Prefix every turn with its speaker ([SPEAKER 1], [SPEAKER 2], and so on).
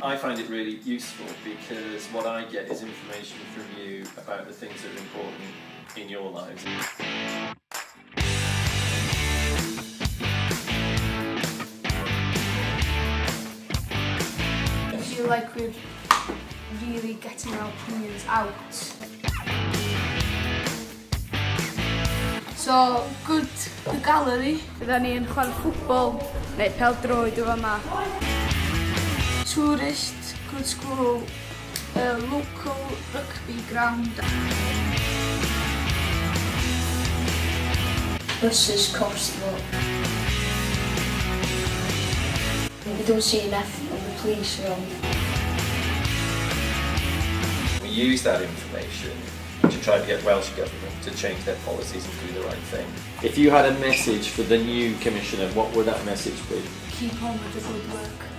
[SPEAKER 1] I find it really useful because what I get is information from you about the things that are important in your lives.
[SPEAKER 2] I feel like we're really getting our opinions out. So, good the gallery, fydda ni yn chwarae ffwtbol neu pêl-droed o fama. Tourist, good school, local rugby ground.
[SPEAKER 3] Buses constable. We don't see enough of the police around.
[SPEAKER 1] We use that information to try to get Welsh Government to change their policies and do the right thing. If you had a message for the new Commissioner, what would that message be?
[SPEAKER 2] Keep on with the good work.